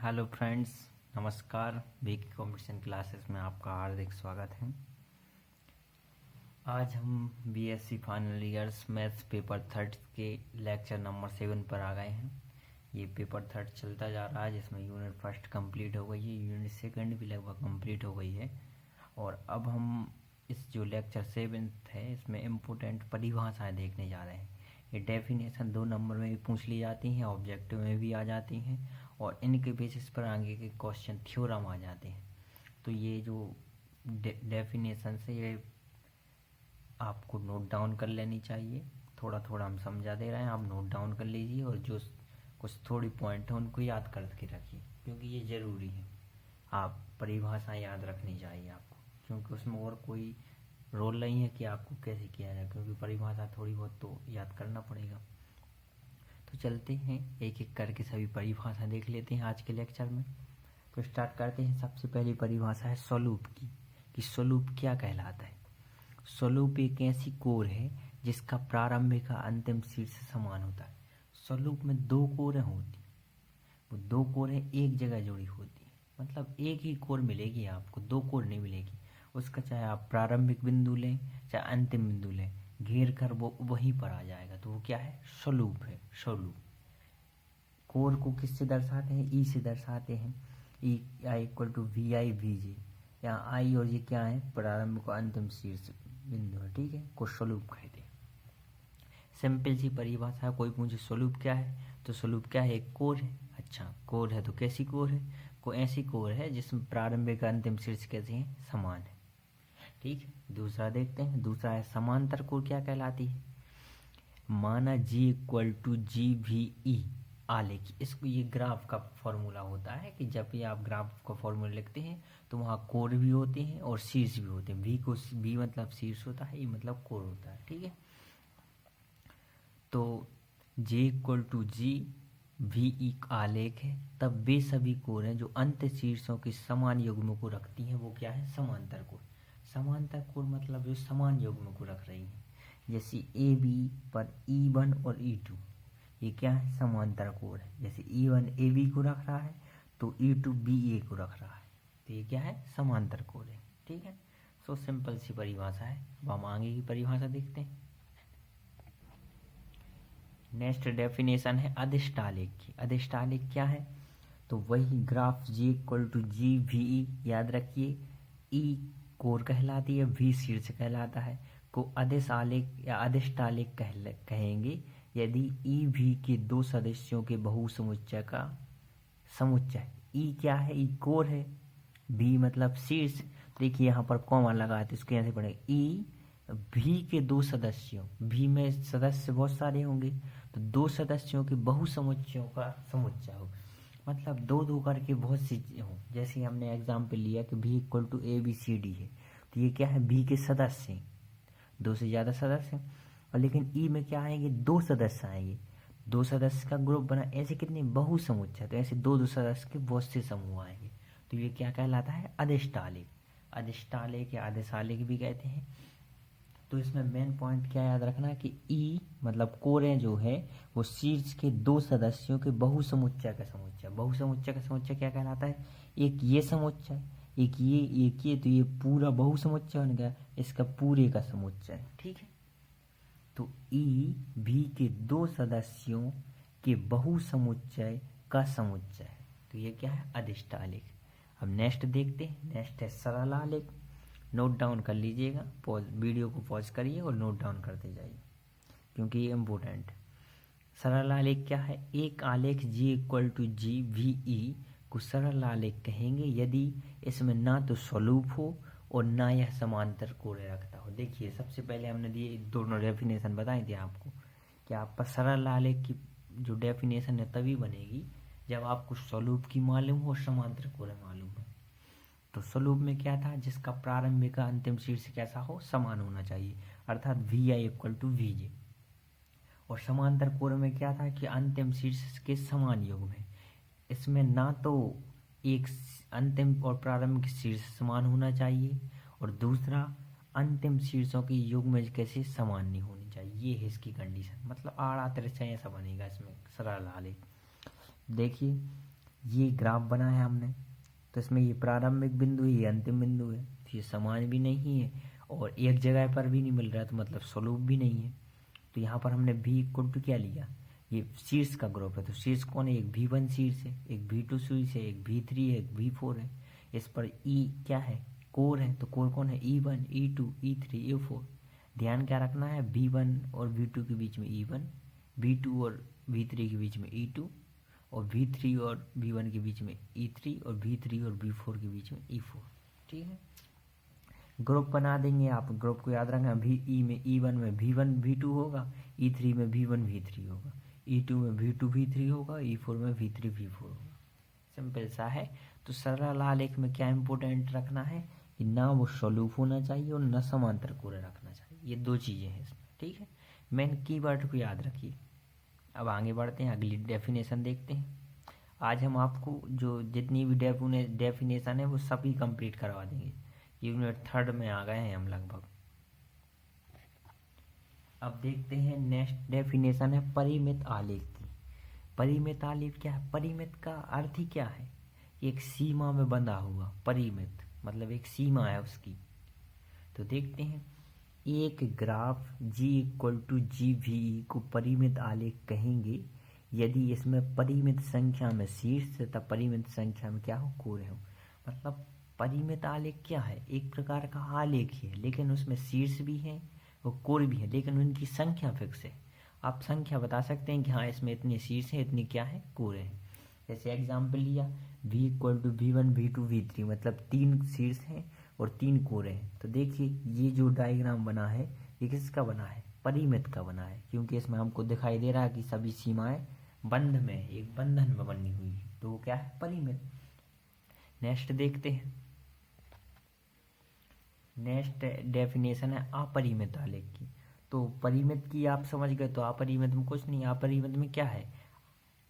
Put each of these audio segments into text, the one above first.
Hello friends, नमस्कार। Week competition classes में आपका हार्दिक स्वागत है। आज हम BSc final years maths paper third के लेक्चर नंबर 7 पर आ गए हैं। ये पेपर थर्ड चलता जा रहा है, जिसमें यूनिट फर्स्ट कंप्लीट हो गई है, यूनिट सेकंड भी लगभग कंप्लीट हो गई है। और अब हम इस जो लेक्चर 7 है, इसमें इम्पोर्टेंट परिभाषाएं देखने जा रहे हैं। ये डेफिनेशन 2 नंबर में भी पूछ ली जाती हैं, ऑब्जेक्टिव में भी आ जाती हैं, और इनके बेसिस पर आगे के क्वेश्चन थ्योरम आ जाते हैं। तो ये जो डेफिनेशन से ये आपको नोट डाउन कर लेनी चाहिए। थोड़ा थोड़ा हम समझा दे रहे हैं, आप नोट डाउन कर लीजिए और जो कुछ थोड़ी पॉइंट है उनको याद करके रखिए, क्योंकि ये ज़रूरी है। आप परिभाषा याद रखनी चाहिए आपको, क्योंकि उसमें और कोई रोल नहीं है कि आपको कैसे किया जाए, क्योंकि परिभाषा थोड़ी बहुत तो याद करना पड़ेगा। तो चलते हैं एक एक करके सभी परिभाषा देख लेते हैं आज के लेक्चर में। तो स्टार्ट करते हैं। सबसे पहली परिभाषा है स्वरूप की, कि स्वरूप क्या कहलाता है। स्वरूप एक ऐसी कोर है जिसका प्रारंभिक का अंतिम शीर्ष समान होता है। स्वरूप में 2 कोरें होती, वो 2 कोरें एक जगह जुड़ी होती है, मतलब एक ही कोर मिलेगी आपको, 2 कोर नहीं मिलेगी। उसका चाहे आप प्रारंभिक बिंदु लें चाहे अंतिम बिंदु लें, घेर कर वो वहीं पर आ जाएगा। तो वो क्या है? स्वरूप है। स्वरूप कोर को किससे दर्शाते हैं? ई से दर्शाते हैं। E I equal to V I V J. यहाँ आई और ये क्या है? प्रारंभिक और अंतिम शीर्ष बिंदु है, ठीक है, को स्वरूप कहते हैं। सिंपल सी परिभाषा है। कोई पूछे स्वरूप क्या है, तो स्वरूप क्या है? एक कोर है। अच्छा, कोर है तो कैसी कोर है? कोई ऐसी कोर है जिसमें प्रारंभिक अंतिम शीर्ष कैसे हैं? समान है, ठीक है। दूसरा देखते हैं। दूसरा है समांतर कोर। क्या कहलाती है? माना G equal to G V E आलेख। इसको ये ग्राफ का फॉर्मूला होता है कि जब भी आप ग्राफ का फॉर्मूला लिखते हैं तो वहाँ कोर भी होते हैं और शीर्ष भी होते हैं। वी मतलब शीर्ष होता है, ई मतलब कोर होता है, ठीक है। तो J equal to G V E आलेख है, तब वे सभी कोर हैं जो अंत शीर्षों के समान युग्म को रखती हैं, वो क्या है? समांतर कोर। समांतर कोर मतलब जो समान युग्म को रख रही है। जैसे ए बी पर E1 और E2, ये क्या है? समांतर कोर है। जैसे E1 ए बी को रख रहा है तो E2 बी ए को रख रहा है, तो ये क्या है? समांतर कोर है, ठीक है। सो सिंपल सी परिभाषा है। अब हम आगे की परिभाषा देखते हैं। नेक्स्ट डेफिनेशन है अधिष्ठालेख की। अधिष्ठालेख क्या है? तो वही graph G equal to G V E, याद रखिए, ई कोर कहलाती है, वी शीर्ष कहलाता है, को अदिश आलेख या अधिष्ठालेख कहेंगे यदि ई वी के 2 सदस्यों के बहुसमुच्चय का समुच्चय। ई क्या है? ई कोर है, वी मतलब शीर्ष। देखिए यहाँ पर कॉमा लगा तो इसको ऐसे पढ़ेगा, ई भी के 2 सदस्यों, भी में सदस्य बहुत सारे होंगे तो 2 सदस्यों के बहुसमुच्चयों का समुच्चय हो, मतलब 2-2 करके बहुत सी हो। जैसे हमने एग्जाम्पल लिया कि भी equal to A B C D है, तो ये क्या है? बी के सदस्य हैं, 2 से ज़्यादा सदस्य हैं। और लेकिन ई में क्या आएंगे? 2 सदस्य आएंगे, 2 सदस्य का ग्रुप बना, ऐसे कितने? बहुसमुच्चय, तो ऐसे 2-2 सदस्य के बहुत से समूह आएंगे। तो ये क्या कहलाता है? अधिष्ठालेख। अधिष्ठालेख या आदेशालेख भी कहते हैं। तो इसमें मेन पॉइंट क्या याद रखना है कि ई मतलब कोरें जो है वो शीर्ष के 2 सदस्यों के बहुसमुच्चय का समुच्चय। बहुसमुच्चय का समुच्चय क्या कहलाता है? एक ये समुच्चय, एक ये, तो ये पूरा बहुसमुच्चय बन गया, इसका पूरे का समुच्चय, ठीक है। तो ई भी के 2 सदस्यों के बहुसमुच्चय का समुच्चय है, तो ये क्या है? अधिष्ठालेख। अब नेक्स्ट देखते हैं। नेक्स्ट है सरल आलेख। नोट डाउन कर लीजिएगा, पॉज वीडियो को पॉज करिए और नोट डाउन करते जाइए, क्योंकि ये इम्पोर्टेंट है। सरल आलेख क्या है? एक आलेख G equal to G V E को सरल आलेख कहेंगे यदि इसमें ना तो स्वरूप हो और ना यह समांतर कोण रखता हो। देखिए सबसे पहले हमने दिए दोनों डेफिनेशन बताई थी आपको कि आपका सरल आलेख की जो डेफिनेशन है तभी बनेगी जब आपको स्वरूप की मालूम हो और समांतर कोण मालूम हो। तो स्वरूप में क्या था? जिसका प्रारंभिक का अंतिम शीर्ष कैसा हो? समान होना चाहिए, अर्थात V I equal to V J. और समांतर कोण में क्या था? कि अंतिम शीर्ष के समान युग्म है। इसमें ना तो एक अंतिम और प्रारंभिक शीर्ष समान होना चाहिए, और दूसरा अंतिम शीर्षों की युग्म कैसे समान नहीं होनी चाहिए। ये है इसकी कंडीशन, मतलब आड़ा तिरछा ऐसा बनेगा इसमें सरल आलेख। देखिए ये ग्राफ बनाया हमने, तो इसमें ये प्रारंभिक बिंदु है, ये अंतिम बिंदु है, तो ये समान भी नहीं है और एक जगह पर भी नहीं मिल रहा है, तो मतलब स्वरूप भी नहीं है। तो यहाँ पर हमने भी इक्वल टू क्या लिया, ये शीर्ष का ग्रुप है, तो शीर्ष कौन है, एक V1 शीर्ष है, एक V2 शीर्ष है, एक V3 है, एक V4 है। इस पर E क्या है, कोर है, तो कोर कौन है, E1 E2 E3 E4। ध्यान क्या रखना है, V1 और V2 के बीच में E1, V2 और V3 के बीच में E2, और V3 और V1 के बीच में E3, और V3 और V4 के बीच में E4। ठीक है, ग्रुप बना देंगे आप, ग्रुप को याद रखना, भी ई में E1 में V1 V2 होगा, E3 में V1 V3 होगा, E2 में V2 V3 होगा, E4 में V3 V4 होगा। सिंपल सा है। तो सरल आलेख में क्या इंपॉर्टेंट रखना है कि ना वो स्वरूप होना चाहिए और ना समांतर कोण रखना चाहिए, ये दो चीज़ें हैं इसमें। ठीक है, मेन कीवर्ड को याद रखिए। अब आगे बढ़ते हैं, अगली डेफिनेशन देखते हैं। आज हम आपको जो जितनी भी डेफिनेशन है वो सभी कंप्लीट करवा देंगे। यूनिट 3 में आ गए हैं हम लगभग। अब देखते हैं नेक्स्ट डेफिनेशन है परिमित आलेख की। परिमित आलेख क्या है, परिमित का अर्थ ही क्या है, एक सीमा में बंधा हुआ, परिमित मतलब एक सीमा है उसकी। तो देखते हैं, एक ग्राफ G=GVE को परिमित आलेख कहेंगे यदि इसमें परिमित संख्या में शीर्ष तथा परिमित संख्या में क्या हो, कोण हो। मतलब परिमित आलेख क्या है, एक प्रकार का आलेख ही है, लेकिन उसमें शीर्ष भी है और कोण भी है, लेकिन उनकी संख्या फिक्स है। आप संख्या बता सकते हैं कि हाँ इसमें इतने शीर्ष है, इतनी क्या है, कोण है। जैसे एग्जाम्पल लिया, V=V1 V2 V3, मतलब 3 शीर्ष हैं और 3 कोण हैं। तो देखिए ये जो डायग्राम बना है ये किसका बना है, परिमित का बना है, क्योंकि इसमें हमको दिखाई दे रहा है कि सभी सीमाएं बंध में, एक बंधन में बनी हुई है, तो वो क्या है, परिमित। नेक्स्ट देखते हैं, नेक्स्ट डेफिनेशन है अपरिमित आलेख की। तो परिमित की आप समझ गए, तो अपरिमित में कुछ नहीं, अपरिमित में क्या है,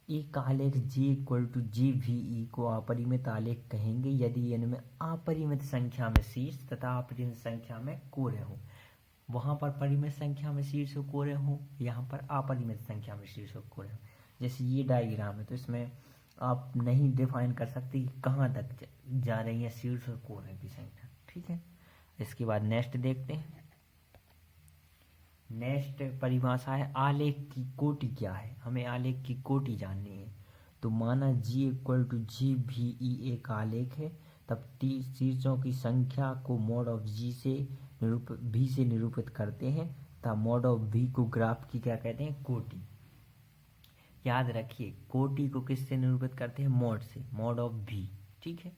एक आलेख G=GVE को अपरिमित आलेख कहेंगे यदि इनमें अपरिमित संख्या में शीर्ष तथा अपरिमित संख्या में कोण हो। वहाँ पर परिमित संख्या में शीर्ष और कोण हो, यहाँ पर अपरिमित संख्या में शीर्ष और कोण हो। जैसे ये डायग्राम है, तो इसमें आप नहीं डिफाइन कर सकते कि कहाँ तक जा रही है शीर्ष और कोण की संख्या। ठीक है, इसके बाद नेक्स्ट देखते हैं। नेक्स्ट परिभाषा है आलेख की कोटि क्या है, हमें आलेख की कोटि जाननी है। तो माना G=GVE एक आलेख है, तब शीर्षों की संख्या को मॉड ऑफ G से V से निरूपित करते हैं, तब मॉड ऑफ V को ग्राफ की क्या कहते हैं, कोटि। याद रखिए, कोटि को किससे निरूपित करते हैं, मॉड से, मॉड ऑफ V। ठीक है,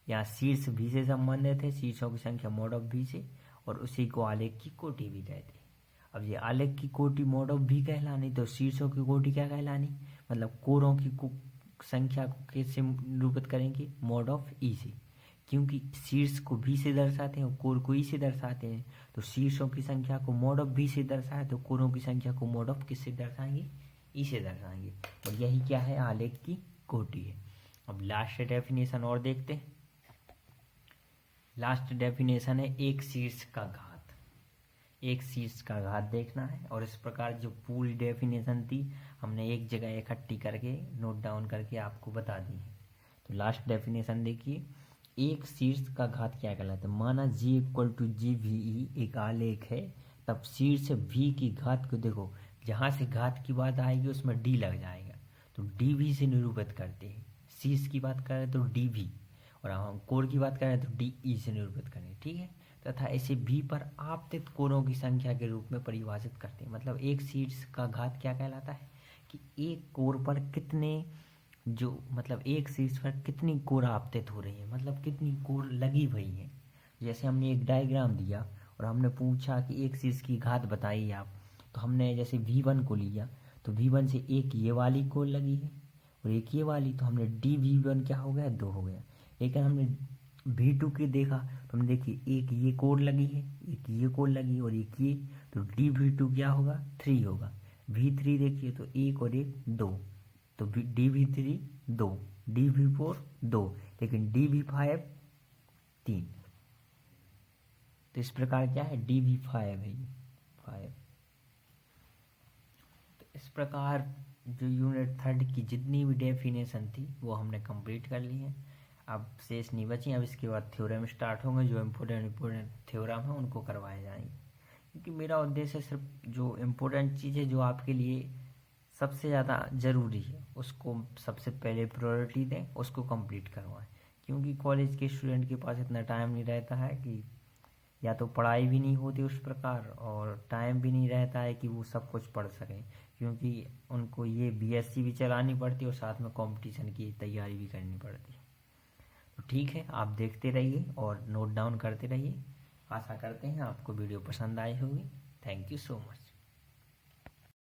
यहाँ शीर्ष V से संबंधित है, शीर्षों की संख्या मॉड ऑफ V से, और उसी को आलेख की कोटि भी कहते हैं। अब ये आलेख की कोटि मॉड ऑफ V कहलानी, तो शीर्षों की कोटि क्या कहलानी, मतलब कोरों की संख्या को कैसे निरूपित करेंगे, मॉड ऑफ E से, क्योंकि शीर्ष को V से दर्शाते हैं और कोर को E से दर्शाते हैं। तो शीर्षों की संख्या को मॉड ऑफ V से दर्शाए, तो कोरों की संख्या को मॉड ऑफ किससे दर्शाएंगे, E से दर्शाएंगे, और यही क्या है, आलेख की कोटि है। अब लास्ट डेफिनेशन और देखते हैं। लास्ट डेफिनेशन है एक शीर्ष का घात। एक शीर्ष का घात देखना है, और इस प्रकार जो पूरी डेफिनेशन थी हमने एक जगह इकट्ठी करके नोट डाउन करके आपको बता दी है। तो लास्ट डेफिनेशन देखिए, एक शीर्ष का घात क्या कहलाता है। माना G=GVE एक आलेख है, तब शीर्ष V की घात को देखो, जहाँ से घात की बात आएगी उसमें D लग जाएगा, तो DV से निरूपित करते हैं। शीर्ष की बात करें तो DV, और हम कोण की बात करें तो DE से निरूपित करें। ठीक है, तथा इसे V पर आपतित कोणों की संख्या के रूप में परिभाषित करते हैं। मतलब एक शीर्ष का घात क्या कहलाता है कि एक कोण पर कितने, जो मतलब एक शीर्ष पर कितनी कोण आपतित हो रही है, मतलब कितनी कोण लगी हुई है। जैसे हमने एक डायग्राम दिया और हमने पूछा कि एक शीर्ष की घात बताइए आप, तो हमने जैसे V1 को लिया, तो V1 से एक ये वाली कोण लगी है और एक ये वाली, तो हमने DV1 क्या हो गया, 2 हो गया। लेकिन हमने V2 की देखा, तो हमने देखी एक ये कोण लगी है, एक ये कोण लगी और एक ये, तो DV2 क्या होगा, 3 होगा। V3 देखिए तो एक और एक 2, तो DV3 2, DV4 2, लेकिन DV5 3। तो इस प्रकार क्या है, DV5 है ये 5। तो इस प्रकार जो यूनिट थर्ड की जितनी भी डेफिनेशन थी वो हमने कंप्लीट कर ली है। अब शेष नहीं बची। अब इसके बाद थ्योरम स्टार्ट होंगे, जो इम्पोर्टेंट थ्योरम है उनको करवाए जाएंगे, क्योंकि मेरा उद्देश्य सिर्फ जो इम्पोर्टेंट चीज़ है जो आपके लिए सबसे ज़्यादा ज़रूरी है उसको सबसे पहले प्रायोरिटी दें, उसको कंप्लीट करवाएं। क्योंकि कॉलेज के स्टूडेंट के पास इतना टाइम नहीं रहता है कि या तो पढ़ाई भी नहीं होती उस प्रकार, और टाइम भी नहीं रहता है कि वो सब कुछ पढ़ सकें, क्योंकि उनको ये बीएससी भी चलानी पड़ती है और साथ में कंपटीशन की तैयारी भी करनी पड़ती है। तो ठीक है, आप देखते रहिए और नोट डाउन करते रहिए। आशा करते हैं आपको वीडियो पसंद आई होगी। Thank you so much.